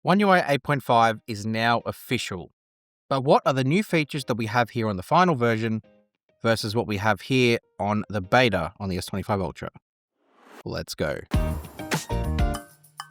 oneui 8.5 is now official. But what are the new features that we have here on the final version versus what we have here on the beta on the S25 Ultra? Let's go.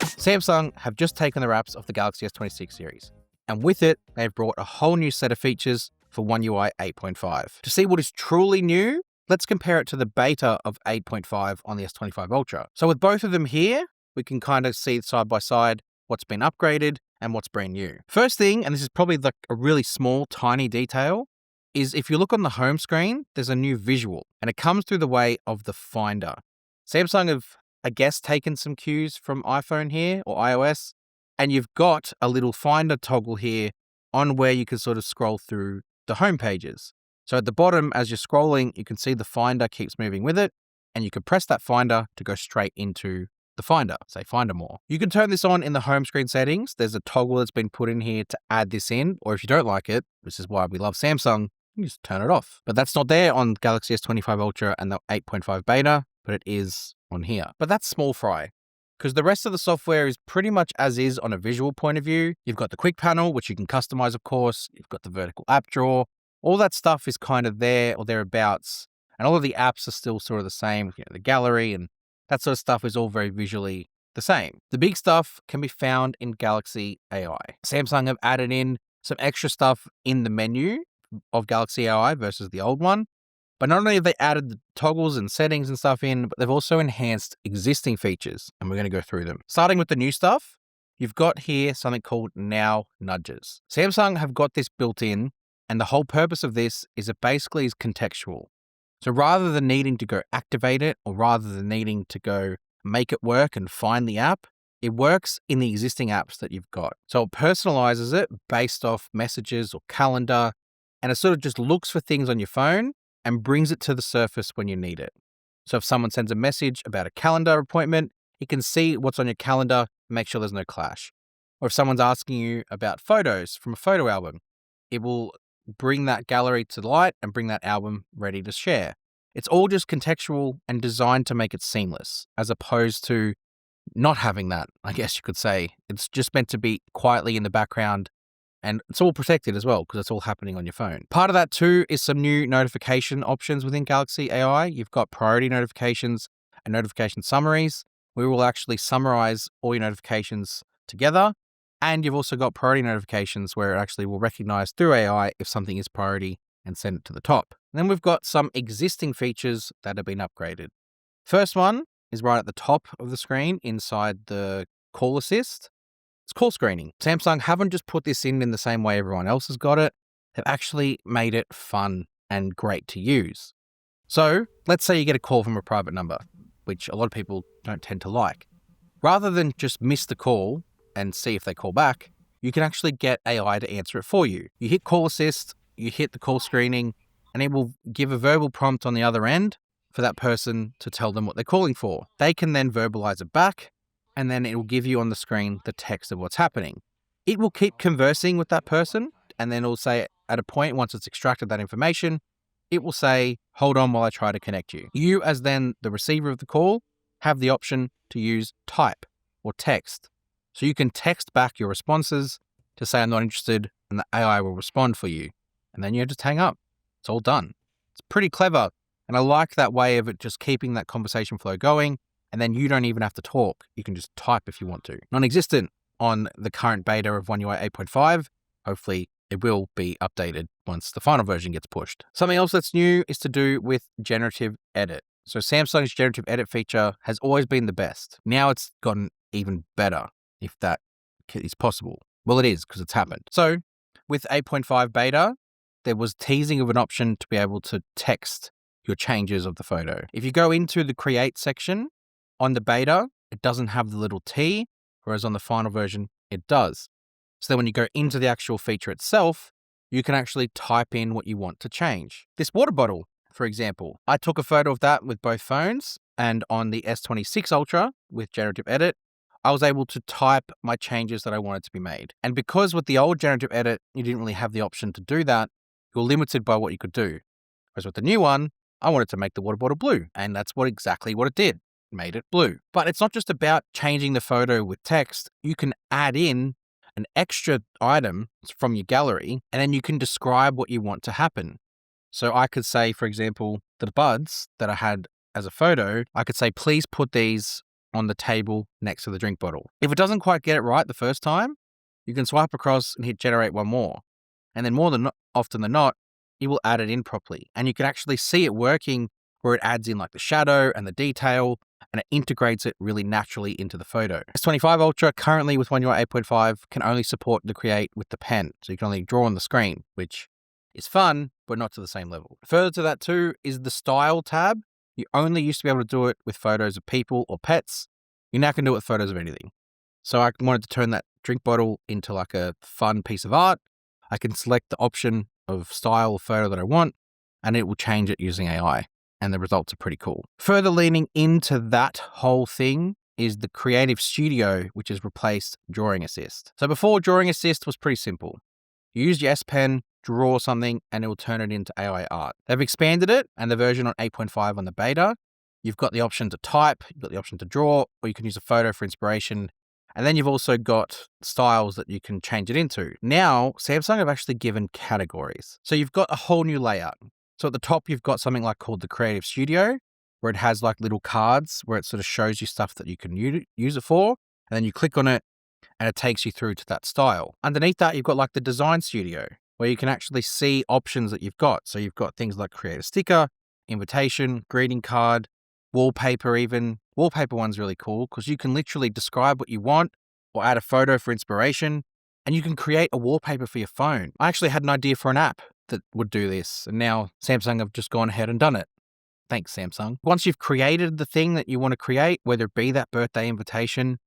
Samsung have just taken the wraps off the Galaxy S26 series, and with it, they've brought a whole new set of features for oneui 8.5. To see what is truly new, let's compare it to the beta of 8.5 on the S25 Ultra. So with both of them here, we can kind of see side by side what's been upgraded and what's brand new. First thing, and this is probably like a really small, tiny detail, is if you look on the home screen, there's a new visual, and it comes through the way of the Finder. Samsung have, I guess, taken some cues from iPhone here, or iOS, and you've got a little Finder toggle here on where you can sort of scroll through the home pages. So at the bottom, as you're scrolling, you can see the Finder keeps moving with it, and you can press that Finder to go straight into the Finder, say Finder More. You can turn this on in the home screen settings. There's a toggle that's been put in here to add this in, or if you don't like it, this is why we love Samsung, you just turn it off. But that's not there on Galaxy S25 Ultra and the 8.5 beta, but it is on here. But that's small fry, because the rest of the software is pretty much as is on a visual point of view. You've got the quick panel, which you can customize, of course. You've got the vertical app drawer. All that stuff is kind of there or thereabouts. And all of the apps are still sort of the same, the gallery and that sort of stuff is all very visually the same. The big stuff can be found in Galaxy AI. Samsung have added in some extra stuff in the menu of Galaxy AI versus the old one. But not only have they added the toggles and settings and stuff in, but they've also enhanced existing features, and we're going to go through them. Starting with the new stuff, you've got here something called Now Nudges. Samsung have got this built in, and the whole purpose of this is it basically is contextual. So rather than needing to go activate it, or rather than needing to go make it work and find the app, it works in the existing apps that you've got. So it personalizes it based off messages or calendar, and it sort of just looks for things on your phone and brings it to the surface when you need it. So if someone sends a message about a calendar appointment, it can see what's on your calendar and make sure there's no clash. Or if someone's asking you about photos from a photo album, it will bring that gallery to light and bring that album ready to share. It's all just contextual and designed to make it seamless, as opposed to not having that, I guess you could say. It's just meant to be quietly in the background, and it's all protected as well because it's all happening on your phone. Part of that too is some new notification options within Galaxy AI. You've got priority notifications and notification summaries. We will actually summarize all your notifications together. And you've also got priority notifications where it actually will recognize through AI if something is priority and send it to the top. And then we've got some existing features that have been upgraded. First one is right at the top of the screen inside the call assist. It's call screening. Samsung haven't just put this in the same way everyone else has got it. They've actually made it fun and great to use. So let's say you get a call from a private number, which a lot of people don't tend to like. Rather than just miss the call and see if they call back, you can actually get AI to answer it for you. You hit call assist, you hit the call screening, and it will give a verbal prompt on the other end for that person to tell them what they're calling for. They can then verbalize it back, and then it will give you on the screen the text of what's happening. It will keep conversing with that person, and then it'll say at a point, once it's extracted that information, it will say, hold on while I try to connect you. You, as then the receiver of the call, have the option to use type or text. So you can text back your responses to say, I'm not interested, and the AI will respond for you. And then you just hang up. It's all done. It's pretty clever. And I like that way of it just keeping that conversation flow going. And then you don't even have to talk. You can just type if you want to. Non-existent on the current beta of oneui 8.5. Hopefully it will be updated once the final version gets pushed. Something else that's new is to do with generative edit. So Samsung's generative edit feature has always been the best. Now it's gotten even better, if that is possible. Well, it is because it's happened. So with 8.5 beta, there was teasing of an option to be able to text your changes of the photo. If you go into the create section on the beta, it doesn't have the little T, whereas on the final version, it does. So then when you go into the actual feature itself, you can actually type in what you want to change. This water bottle, for example, I took a photo of that with both phones, and on the S26 Ultra with generative edit, I was able to type my changes that I wanted to be made. And because with the old generative edit, you didn't really have the option to do that, you're limited by what you could do. Whereas with the new one, I wanted to make the water bottle blue, and that's exactly what it did. Made it blue. But it's not just about changing the photo with text. You can add in an extra item from your gallery, and then you can describe what you want to happen. So I could say, for example, the buds that I had as a photo, I could say, please put these on the table next to the drink bottle. If it doesn't quite get it right the first time, you can swipe across and hit generate one more. And then often than not, it will add it in properly. And you can actually see it working where it adds in like the shadow and the detail, and it integrates it really naturally into the photo. S25 Ultra currently with One UI 8.5 can only support the create with the pen. So you can only draw on the screen, which is fun, but not to the same level. Further to that too is the style tab. You only used to be able to do it with photos of people or pets. You now can do it with photos of anything. So I wanted to turn that drink bottle into like a fun piece of art. I can select the option of style or photo that I want, and it will change it using AI. And the results are pretty cool. Further leaning into that whole thing is the Creative Studio, which has replaced Drawing Assist. So before, Drawing Assist was pretty simple. You use your S Pen, draw something, and it will turn it into AI art. They've expanded it, and the version on 8.5 on the beta, you've got the option to type, you've got the option to draw, or you can use a photo for inspiration. And then you've also got styles that you can change it into. Now, Samsung have actually given categories. So you've got a whole new layout. So at the top, you've got something like called the Creative Studio, where it has like little cards where it sort of shows you stuff that you can use it for. And then you click on it and it takes you through to that style. Underneath that, you've got like the Design Studio, where you can actually see options that you've got. So you've got things like create a sticker, invitation, greeting card, wallpaper even. Wallpaper one's really cool because you can literally describe what you want or add a photo for inspiration, and you can create a wallpaper for your phone. I actually had an idea for an app that would do this, and now Samsung have just gone ahead and done it. Thanks, Samsung. Once you've created the thing that you want to create, whether it be that birthday invitation,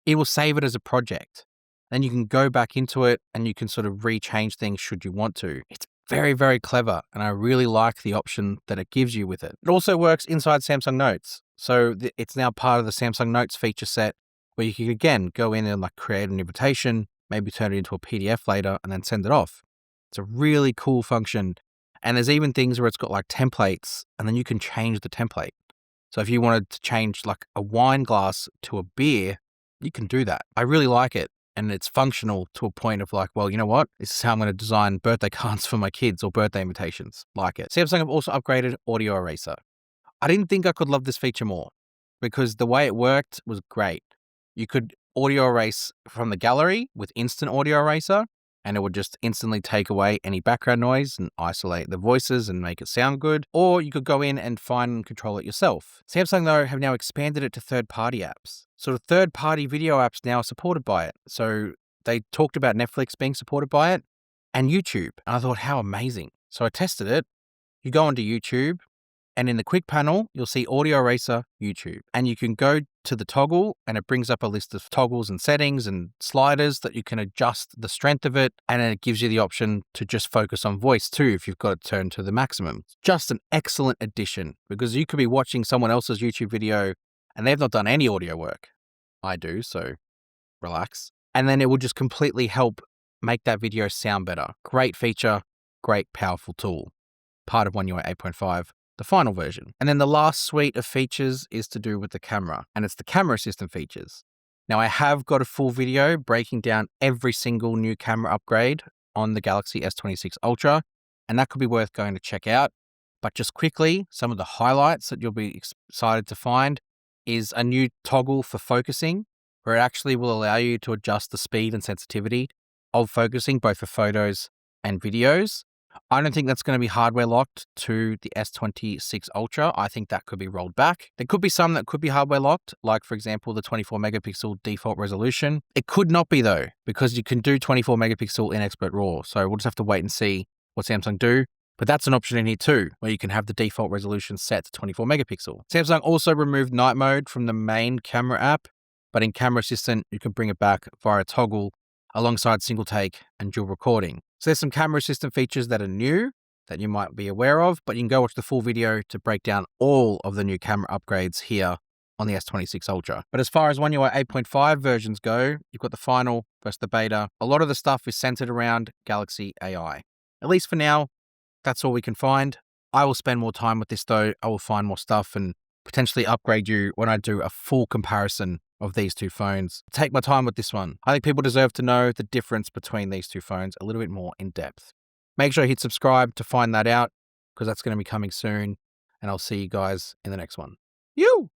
it will save it as a project. Then you can go back into it and you can sort of rechange things should you want to. It's very, very clever, and I really like the option that it gives you with it. It also works inside Samsung Notes. So it's now part of the Samsung Notes feature set where you can, again, go in and like create an invitation, maybe turn it into a PDF later and then send it off. It's a really cool function. And there's even things where it's got like templates, and then you can change the template. So if you wanted to change like a wine glass to a beer, you can do that. I really like it. And it's functional to a point of like, well, you know what? This is how I'm going to design birthday cards for my kids or birthday invitations. Like it. Samsung have also upgraded Audio Eraser. I didn't think I could love this feature more because the way it worked was great. You could audio erase from the gallery with instant audio eraser, and it would just instantly take away any background noise and isolate the voices and make it sound good. Or you could go in and find and control it yourself. Samsung, though, have now expanded it to third-party apps. So the third-party video apps now are supported by it. So they talked about Netflix being supported by it and YouTube. And I thought, how amazing. So I tested it. You go onto YouTube, and in the quick panel, you'll see Audio Eraser YouTube. And you can go to the toggle, and it brings up a list of toggles and settings and sliders that you can adjust the strength of it. And then it gives you the option to just focus on voice too if you've got it turned to the maximum. Just an excellent addition, because you could be watching someone else's YouTube video and they've not done any audio work. I do, so relax. And then it will just completely help make that video sound better. Great feature, great powerful tool. Part of One UI 8.5. The final version. And then the last suite of features is to do with the camera, and it's the camera system features. Now I have got a full video breaking down every single new camera upgrade on the Galaxy S26 Ultra, and that could be worth going to check out. But just quickly, some of the highlights that you'll be excited to find is a new toggle for focusing, where it actually will allow you to adjust the speed and sensitivity of focusing both for photos and videos. I don't think that's going to be hardware locked to the S26 Ultra. I think that could be rolled back. There could be some that could be hardware locked, like for example, the 24 megapixel default resolution. It could not be though, because you can do 24 megapixel in Expert RAW. So we'll just have to wait and see what Samsung do. But that's an option in here too, where you can have the default resolution set to 24 megapixel. Samsung also removed night mode from the main camera app, but in Camera Assistant, you can bring it back via a toggle alongside single take and dual recording. So there's some Camera Assistant features that are new that you might be aware of, but you can go watch the full video to break down all of the new camera upgrades here on the S26 Ultra. But as far as One UI 8.5 versions go, you've got the final versus the beta. A lot of the stuff is centered around Galaxy AI. At least for now, that's all we can find. I will spend more time with this though. I will find more stuff and potentially upgrade you when I do a full comparison of these two phones. Take my time with this one. I think people deserve to know the difference between these two phones a little bit more in depth. Make sure you hit subscribe to find that out, because that's going to be coming soon. And I'll see you guys in the next one. You!